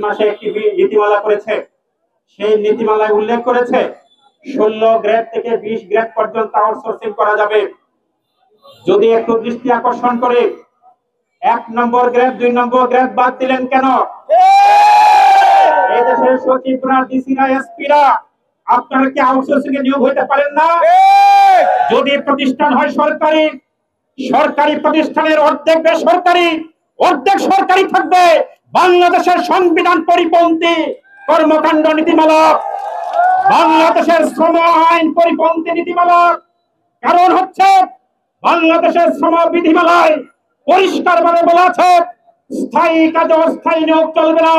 মাসে একটি নীতিমালা করেছে। সেই নীতিমালায় উল্লেখ করেছে 16 গ্রেড থেকে 20 গ্রেড পর্যন্ত আউটসোর্সিং করা যাবে। যদি একটু দৃষ্টি আকর্ষণ করে 1 নম্বর গ্রেড 2 নম্বর গ্রেড বাদ দিলেন কেন? এই দেশের সচিবরা, ডিসিরা, এসপিরা আপনারা কি আউটসোর্সিং এ নিয়োগ হতে পারেন না? যদি প্রতিষ্ঠান হয় সরকারি, সরকারি প্রতিষ্ঠানের অর্ধেক বেসরকারি, অর্ধেক সরকারি থাকবে বাংলাদেশের সংবিধান পরিপন্থী কর্মকাণ্ড নীতিমালা, বাংলাদেশের শ্রম আইন পরিপন্থী নীতিমালা। কারণ হচ্ছে বাংলাদেশের শ্রম বিধিমালায় পরিষ্কারভাবে বলা আছে স্থায়ী কাজে অস্থায়ী নিয়োগ চলবে না।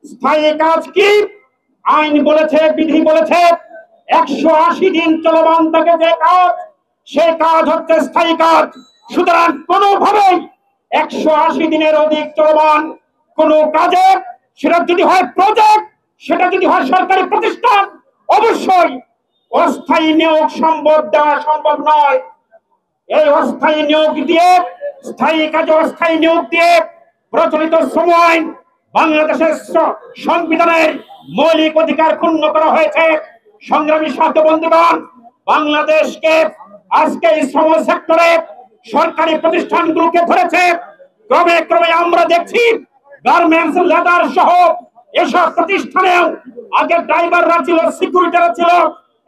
স্থায়ী কাজ কি? আইন বলেছে, বিধি বলেছে 180 দিন চলমান থাকে যে কাজ, সে কাজ হচ্ছে স্থায়ী কাজ। সুতরাং কোনোভাবেই 180 দিনের অধিক চলমান কোন কাজে, সেটা যদি হয় প্রজেক্ট, সেটা যদি হয় সরকারি প্রতিষ্ঠান, অবশ্যই অস্থায়ী নিয়োগ দেওয়া সম্ভব নয়। এই অস্থায়ী নিয়োগ দিয়ে, স্থায়ী কাজে অস্থায়ী নিয়োগ দিয়ে প্রচলিত শ্রম আইন, বাংলাদেশের সংবিধানের মৌলিক অধিকার ক্ষুণ্ণ করা হয়েছে। সংগ্রামী সাথী বন্ধুগণ, বাংলাদেশকে আজকে এই শ্রম সেক্টরে সরকারি প্রতিষ্ঠানগুলোকে ধরেছে। ক্রমে ক্রমে আমরা দেখছি গার্মেন্টস, লেদার সহ এসব প্রতিষ্ঠানেও আগে ড্রাইভাররা ছিল, সিকিউরিটিরা ছিল,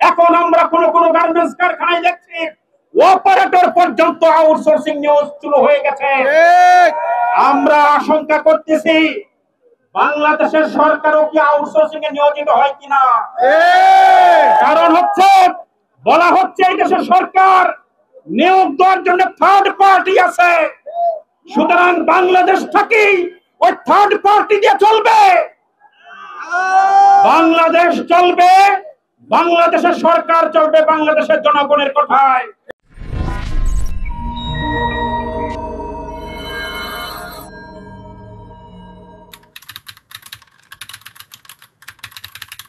এখন আমরা কোন কোন গার্মেন্টস কারখানায় দেখছি অপারেটর পর্যন্ত আউটসোর্সিং নিয়োগ শুরু হয়ে গেছে। আমরা আশঙ্কা করতেছি বাংলাদেশের সরকারও কি আউটসোর্সিং এ নিয়োজিত হয় কিনা। কারণ হচ্ছে বলা হচ্ছে এই দেশের সরকার নিয়োগ দেওয়ার জন্য থার্ড পার্টি আছে। সুতরাং বাংলাদেশ থেকেই ওই থার্ড পার্টি দিয়ে চলবে, বাংলাদেশ চলবে, বাংলাদেশের সরকার চলবে বাংলাদেশের জনগণের কথায়।